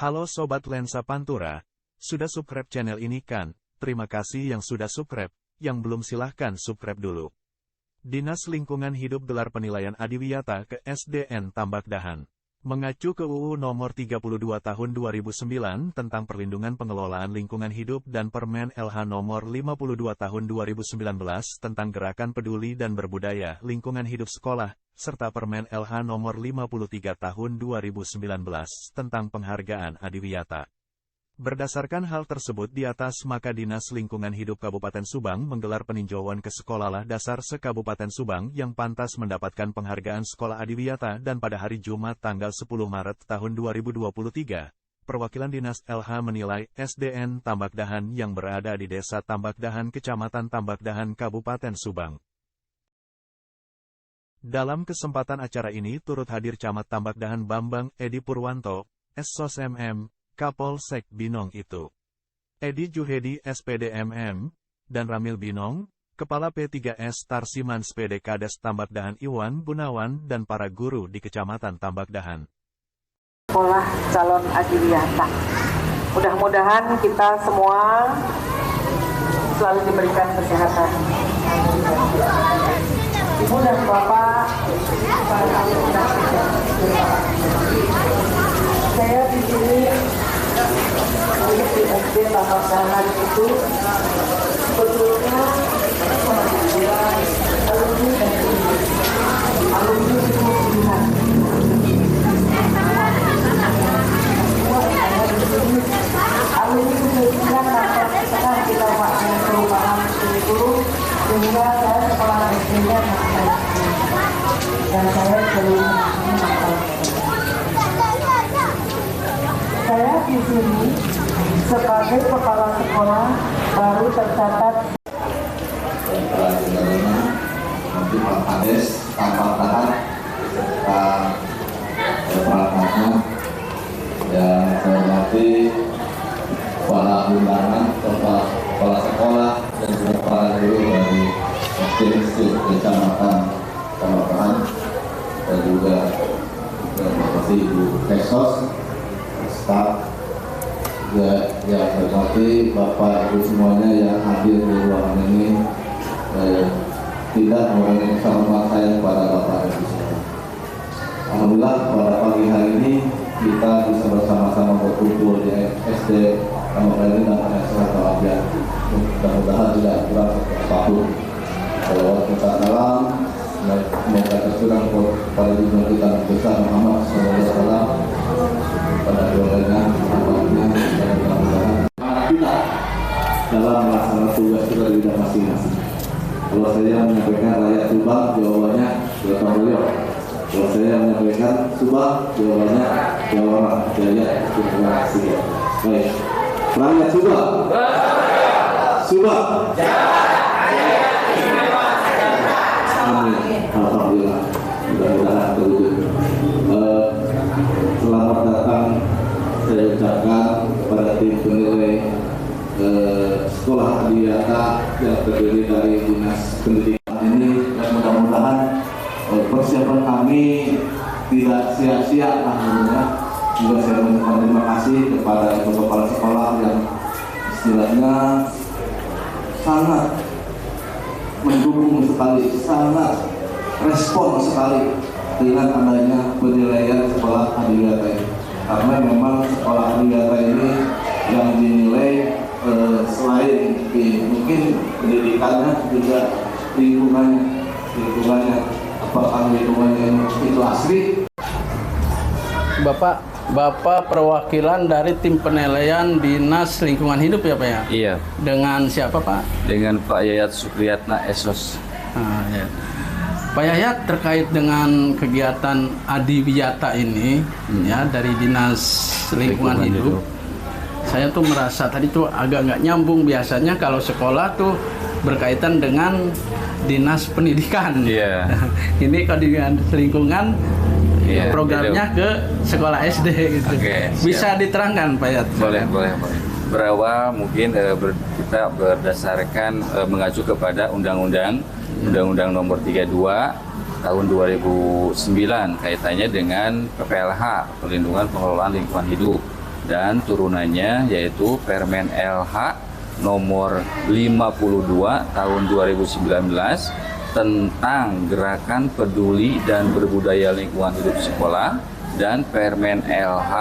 Halo Sobat Lensa Pantura, sudah subscribe channel ini kan? Terima kasih yang sudah subscribe, yang belum silahkan subscribe dulu. Dinas Lingkungan Hidup gelar penilaian Adiwiyata ke SDN Tambak Dahan. Mengacu ke UU Nomor 32 Tahun 2009 tentang Perlindungan Pengelolaan Lingkungan Hidup dan Permen LH Nomor 52 Tahun 2019 tentang Gerakan Peduli dan Berbudaya Lingkungan Hidup Sekolah, serta Permen LH Nomor 53 Tahun 2019 tentang Penghargaan Adiwiyata. Berdasarkan hal tersebut di atas, maka Dinas Lingkungan Hidup Kabupaten Subang menggelar peninjauan ke sekolah dasar se-Kabupaten Subang yang pantas mendapatkan penghargaan Sekolah Adiwiyata, dan pada hari Jumat tanggal 10 Maret tahun 2023, perwakilan Dinas LH menilai SDN Tambak Dahan yang berada di Desa Tambak Dahan, Kecamatan Tambak Dahan, Kabupaten Subang. Dalam kesempatan acara ini turut hadir Camat Tambak Dahan Bambang Edi Purwanto, SSOS MM, Kapolsek Binong itu, Edi Juhedi SPD MM, dan Ramil Binong, Kepala P3S Tarsiman SPD Kades Tambak Dahan Iwan Gunawan, dan para guru di Kecamatan Tambak Dahan. Sekolah calon Adiwiyata. Mudah-mudahan kita semua selalu diberikan kesehatan. Ibu dan Bapak, saya di sini di SD Tambak Dahan itu sebetulnya alumni dan alumni semua pilihan. Alumni kemudian sampai sekarang kita maknanya perubahan itu, sehingga saya sekolah SD-nya dan saya belum menghafal. Saya di sini sebagai kepala sekolah baru tercatat. Nanti Pak Kades Tambak Dahan perangkatnya, dan saya hormati para undangan, kepala sekolah dan juga para guru dari SD Kecamatan Tambak Dahan, dan juga terima kasih Ibu Kesos, staf, ya hormati Bapak Ibu semuanya yang hadir di ruangan ini. Tidak mengurangi hormat saya kepada Bapak Ibu semua. Alhamdulillah pada pagi hari ini kita bisa bersama-sama berkumpul di SD Tambak Dahan dan hanya sehat walafiat. Mudah-mudahan tidak kurang apapun. Kalau kita dalam, semoga tercurah kepada dunia kita besar Muhammad SAW, pada keluarganya, anaknya, dan mudah-mudahan anak kita dalam melaksanakan tugas kita di bidang masing-masing. Kalau saya menyampaikan rakyat Subang, jawabannya Bapak beliau. Kalau saya menyampaikan Subang, jawabannya Jawa Jaya. Terima kasih. Baik, rakyat Subang, Subang, amin. Alhamdulillah, mudah-mudahan terwujud. Selamat datang saya ucapkan kepada tim penilai Sekolah Adiwiyata yang terdiri dari Dinas Pendidikan ini, dan mudah-mudahan persiapan kami tidak sia-sia. Alhamdulillah, juga saya mengucapkan terima kasih kepada kepala sekolah yang istilahnya sangat mendukung sekali, sangat respon sekali dengan adanya penilaian Sekolah Adiwiyata ini, karena memang Sekolah Adiwiyata ini yang dinilai selain mungkin pendidikannya, juga lingkungannya, apakah lingkungannya itu asri. Bapak perwakilan dari tim penilaian Dinas Lingkungan Hidup ya Pak ya? Iya. Dengan siapa Pak? Dengan Pak Yayat Supriyatna SSOS. Ya. Pak Yayat, terkait dengan kegiatan Adiwiyata ini ya dari Dinas Lingkungan Hidup, saya tuh merasa tadi tuh agak nggak nyambung. Biasanya kalau sekolah tuh berkaitan dengan Dinas Pendidikan. Iya. Ini kalau Dinas Lingkungan, programnya ke sekolah SD gitu. Oke, bisa diterangkan Pak Yayat? Boleh. Berawal mungkin kita berdasarkan mengacu kepada Undang-Undang Nomor 32 Tahun 2009 kaitannya dengan PPLH, Perlindungan Pengelolaan Lingkungan Hidup. dan turunannya yaitu Permen LH nomor 52 tahun 2019 tentang gerakan peduli dan berbudaya lingkungan hidup sekolah dan Permen LH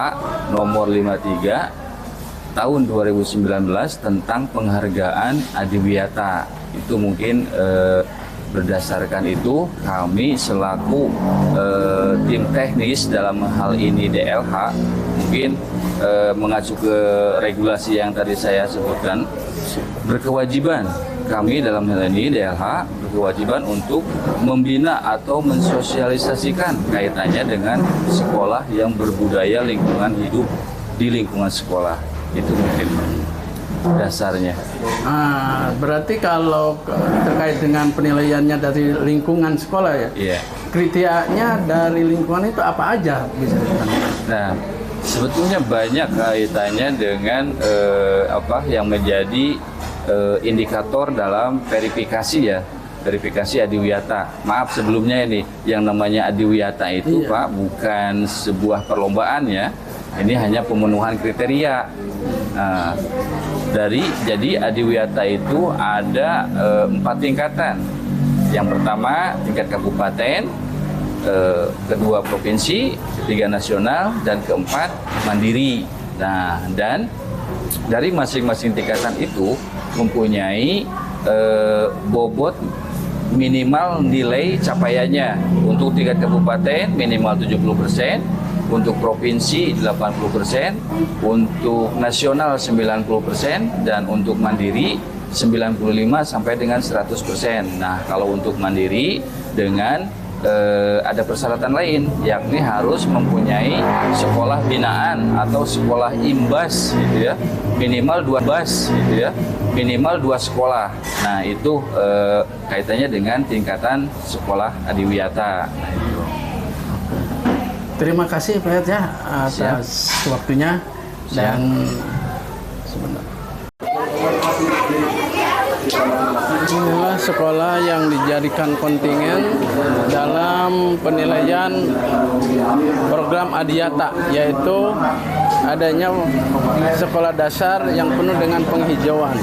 nomor 53 tahun 2019 tentang penghargaan Adiwiyata. Itu mungkin berdasarkan itu kami selaku tim teknis dalam hal ini DLH mungkin mengacu ke regulasi yang tadi saya sebutkan, berkewajiban kami dalam hal ini DLH berkewajiban untuk membina atau mensosialisasikan kaitannya dengan sekolah yang berbudaya lingkungan hidup di lingkungan sekolah. Itu mungkin dasarnya. Berarti kalau terkait dengan penilaiannya dari lingkungan sekolah ya, Iya. kriterianya dari lingkungan itu apa aja bisa diterangkan? Nah, sebetulnya banyak kaitannya dengan apa yang menjadi indikator dalam verifikasi ya, verifikasi Adiwiyata. Maaf sebelumnya ini, yang namanya Adiwiyata itu Iya. Pak bukan sebuah perlombaan ya. Ini hanya pemenuhan kriteria. Nah, jadi Adiwiyata itu ada 4 tingkatan. Yang pertama tingkat kabupaten, kedua provinsi, ketiga nasional, dan keempat mandiri. Nah, dan dari masing-masing tingkatan itu mempunyai bobot minimal nilai capaiannya. Untuk tingkat kabupaten minimal 70%, untuk provinsi 80%, untuk nasional 90%, dan untuk mandiri 95 sampai dengan 100%. Nah, kalau untuk mandiri dengan ada persyaratan lain, yakni harus mempunyai sekolah binaan atau sekolah imbas, gitu ya, minimal 2 bas, gitu ya, minimal 2 sekolah. Nah, itu kaitannya dengan tingkatan sekolah Adiwiyata. Nah, itu. Terima kasih Pak Yat ya atas waktunya dan sebentar. Inilah sekolah yang dijadikan kontingen dalam penilaian program Adiwiyata, yaitu adanya sekolah dasar yang penuh dengan penghijauan.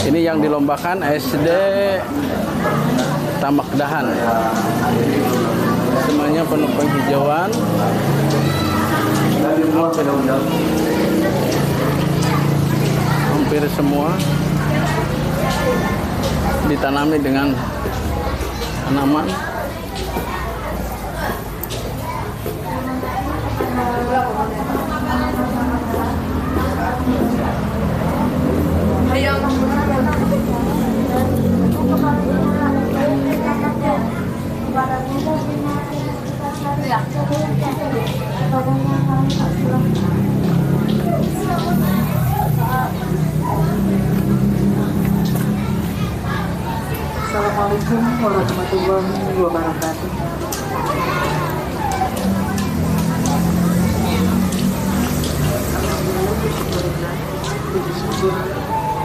Ini yang dilombakan SD Tamakdahan. Semuanya penuh penghijauan. Hampir semua ditanami dengan tanaman. Assalamualaikum warahmatullahi wabarakatuh. Puji syukur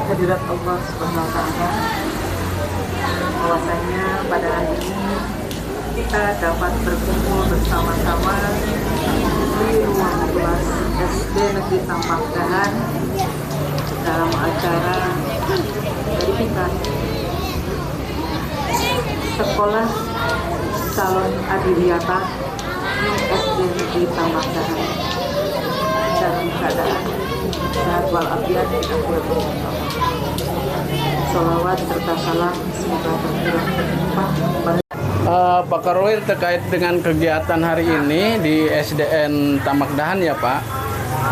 hadirat Allah Subhanahu wa Ta'ala, bahwasanya pada hari ini kita dapat berkumpul bersama-sama di ruang kelas SD Negeri Tamakdahan dalam acara verifikasi sekolah calon Adiwiyata SD Negeri Tamakdahan dalam keadaan sehat walafiat. Kita bersama. Salawat serta salam semoga berlimpah kepada Pak Korwil, terkait dengan kegiatan hari ini di SDN Tamakdahan ya Pak,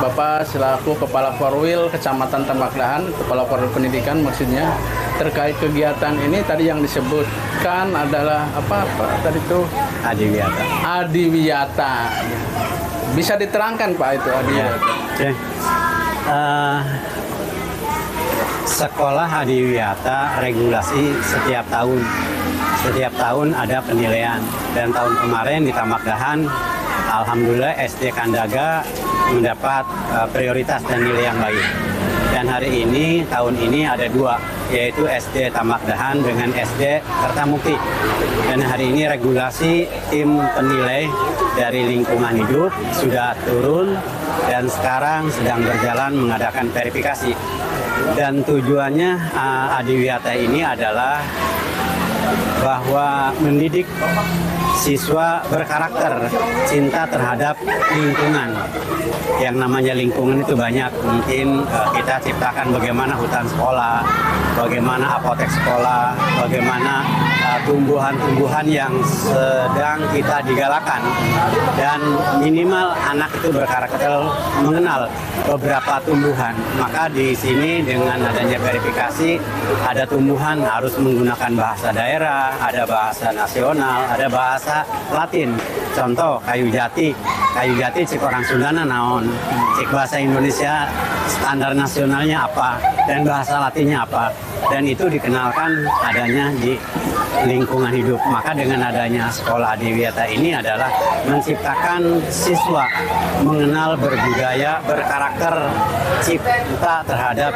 Bapak selaku Kepala Korwil Kecamatan Tamakdahan, Kepala Korwil Pendidikan maksudnya, terkait kegiatan ini tadi yang disebutkan adalah apa tadi itu? Adiwiyata. Adiwiyata. Bisa diterangkan Pak itu Adiwiyata? Ya. Sekolah Adiwiyata regulasi setiap tahun. Setiap tahun ada penilaian, dan tahun kemarin di Tamakdahan alhamdulillah SD Kandaga mendapat prioritas dan nilai yang baik. Dan hari ini, tahun ini ada 2, yaitu SD Tamakdahan dengan SD Kertamukti. Dan hari ini regulasi tim penilai dari lingkungan hidup sudah turun dan sekarang sedang berjalan mengadakan verifikasi. Dan tujuannya Adiwiyata ini adalah bahwa mendidik siswa berkarakter, cinta terhadap lingkungan. Yang namanya lingkungan itu banyak. Mungkin kita ciptakan bagaimana hutan sekolah, bagaimana apotek sekolah, bagaimana tumbuhan-tumbuhan yang sedang kita digalakan. Dan minimal anak itu berkarakter mengenal beberapa tumbuhan. Maka di sini dengan adanya verifikasi, ada tumbuhan harus menggunakan bahasa daerah, ada bahasa nasional, ada bahasa Latin. Contoh kayu jati cik orang Sundana naon, cik bahasa Indonesia standar nasionalnya apa, dan bahasa Latinnya apa. Dan itu dikenalkan adanya di lingkungan hidup. Maka dengan adanya sekolah Adiwiyata ini adalah menciptakan siswa mengenal berbudaya, berkarakter, cinta terhadap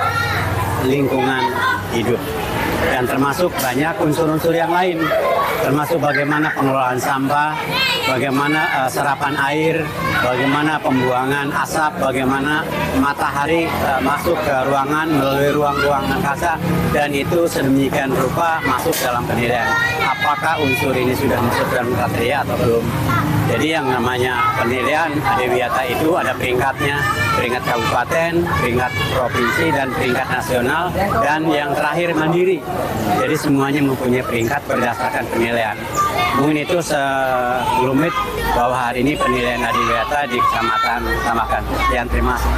lingkungan hidup. Dan termasuk banyak unsur-unsur yang lain, termasuk bagaimana pengelolaan sampah, bagaimana serapan air, bagaimana pembuangan asap, bagaimana matahari masuk ke ruangan melalui ruang-ruangan kaca, dan itu sedemikian rupa masuk dalam penilaian. Apakah unsur ini sudah masuk dalam kriteria atau belum? Jadi yang namanya penilaian Adiwiyata itu ada peringkatnya, peringkat kabupaten, peringkat provinsi, dan peringkat nasional, dan yang terakhir mandiri. Jadi semuanya mempunyai peringkat berdasarkan penilaian. Mungkin itu selumit bahwa hari ini penilaian Adiwiyata di Kecamatan Tamakan. Sekian, terima kasih.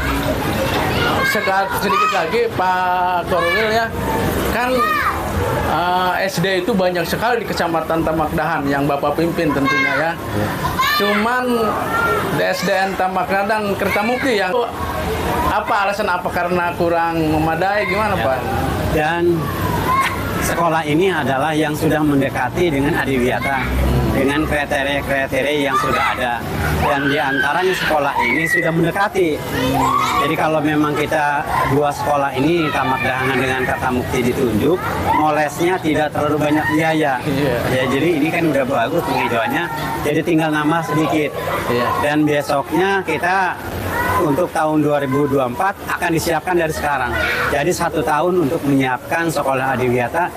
Sedikit lagi Pak Korwil ya, kan SD itu banyak sekali di Kecamatan Tamakdahan yang Bapak pimpin tentunya ya. Cuman di SDN Tamakdahan dan Kertamukti yang apa alasan apa, karena kurang memadai gimana Pak? Dan sekolah ini adalah yang sudah mendekati dengan Adiwiyata dengan kriteria-kriteria yang sudah ada, dan diantaranya sekolah ini sudah mendekati. Jadi kalau memang kita 2 sekolah ini Tamakdahan dengan Kertamukti ditunjuk, molesnya tidak terlalu banyak biaya. Ya, jadi ini kan udah bagus penghijauannya, jadi tinggal nambah sedikit. Dan besoknya kita untuk tahun 2024 akan disiapkan dari sekarang. Jadi 1 tahun untuk menyiapkan sekolah Adiwiyata.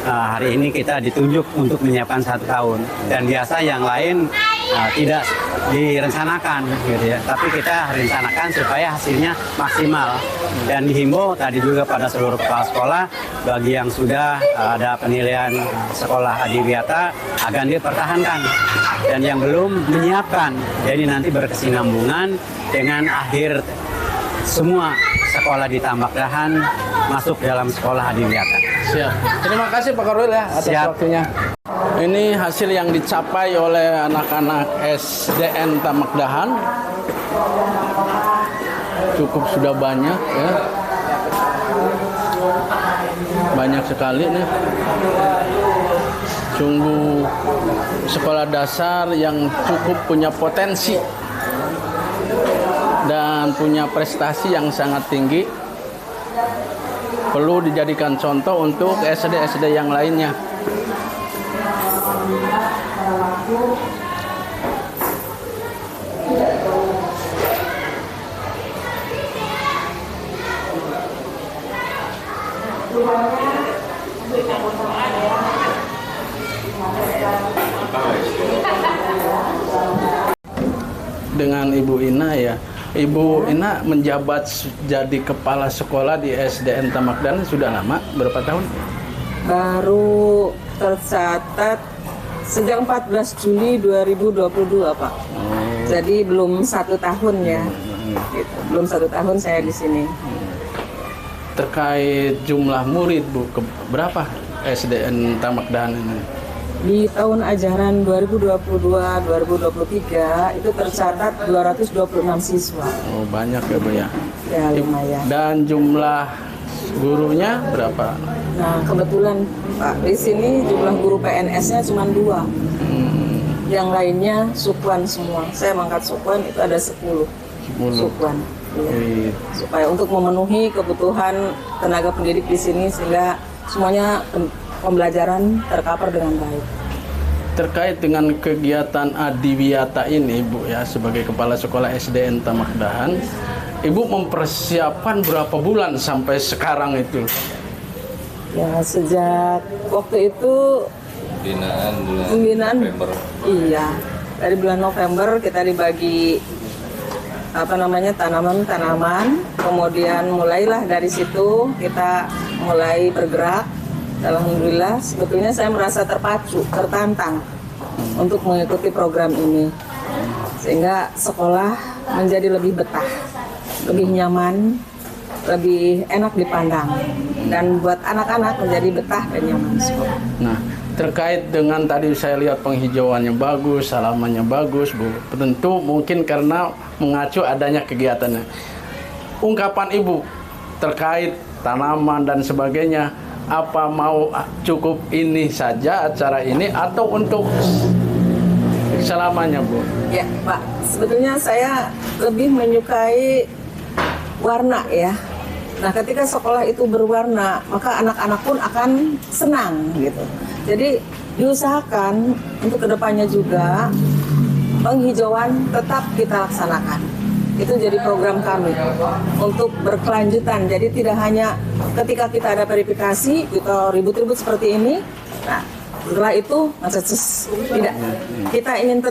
Hari ini kita ditunjuk untuk menyiapkan 1 tahun. Dan biasa yang lain tidak direncanakan, gitu ya. Tapi kita rencanakan supaya hasilnya maksimal. Dan dihimbau tadi juga pada seluruh kepala sekolah, bagi yang sudah ada penilaian sekolah Adiwiyata agar dipertahankan. Dan yang belum menyiapkan, jadi nanti berkesinambungan dengan akhir semua sekolah di Tamakdahan masuk dalam sekolah Adiwiyata. Siap. Terima kasih Pak Korwil ya atas waktunya. Ini hasil yang dicapai oleh anak-anak SDN Tamakdahan. Cukup sudah banyak ya. Banyak sekali nih. Sungguh sekolah dasar yang cukup punya potensi dan punya prestasi yang sangat tinggi, perlu dijadikan contoh untuk SD-SD yang lainnya. Dengan Ibu Ina ya. Ibu Ina menjabat jadi kepala sekolah di SDN Tamakdahan sudah lama, berapa tahun? Baru tercatat sejak 14 Juli 2022 Pak. Jadi belum 1 tahun ya. Gitu. Belum 1 tahun saya di sini. Terkait jumlah murid Bu, berapa SDN Tamakdahan ini? Di tahun ajaran 2022-2023 itu tercatat 226 siswa. Oh, banyak ya Bu ya. Ya lumayan. Dan jumlah gurunya berapa? Nah kebetulan Pak, di sini jumlah guru PNS-nya cuma 2. Yang lainnya sukuan semua. Saya mangkat sukuan itu ada 10. Sukuan. supaya untuk memenuhi kebutuhan tenaga pendidik di sini sehingga semuanya pembelajaran tercover dengan baik. Terkait dengan kegiatan Adiwiyata ini, Bu, ya, sebagai Kepala Sekolah SDN Tamakdahan, Ibu mempersiapkan berapa bulan sampai sekarang itu? Ya, sejak waktu itu pembinaan November. Iya, dari bulan November kita dibagi tanaman-tanaman, kemudian mulailah dari situ kita mulai bergerak. Alhamdulillah, sebetulnya saya merasa terpacu, tertantang untuk mengikuti program ini, sehingga sekolah menjadi lebih betah, lebih nyaman, lebih enak dipandang, dan buat anak-anak menjadi betah dan nyaman sekolah. Nah, terkait dengan tadi saya lihat penghijauannya bagus, halamannya bagus, Bu. Tentu mungkin karena mengacu adanya kegiatannya. Ungkapan Ibu terkait tanaman dan sebagainya, apa mau cukup ini saja acara ini atau untuk selamanya, Bu? Ya, Pak. Sebetulnya saya lebih menyukai warna ya. Nah, ketika sekolah itu berwarna, maka anak-anak pun akan senang gitu. Jadi diusahakan untuk kedepannya juga penghijauan tetap kita laksanakan. Itu jadi program kami untuk berkelanjutan. Jadi tidak hanya ketika kita ada verifikasi, kita ribut-ribut seperti ini. Nah, setelah itu tidak. Kita ingin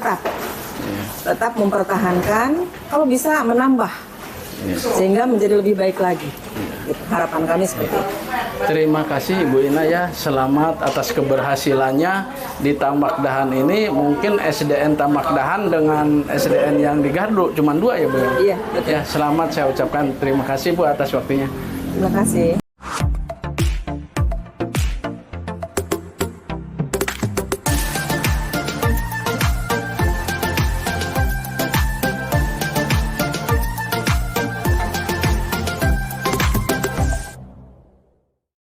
tetap mempertahankan, kalau bisa menambah, sehingga menjadi lebih baik lagi. Harapan kami seperti itu. Terima kasih Ibu Ina ya, selamat atas keberhasilannya di Tamakdahan ini. Mungkin SDN Tamakdahan dengan SDN yang di Gardu cuma 2 ya, Bu? Iya, betul. Ya, selamat saya ucapkan, terima kasih Bu atas waktunya. Terima kasih.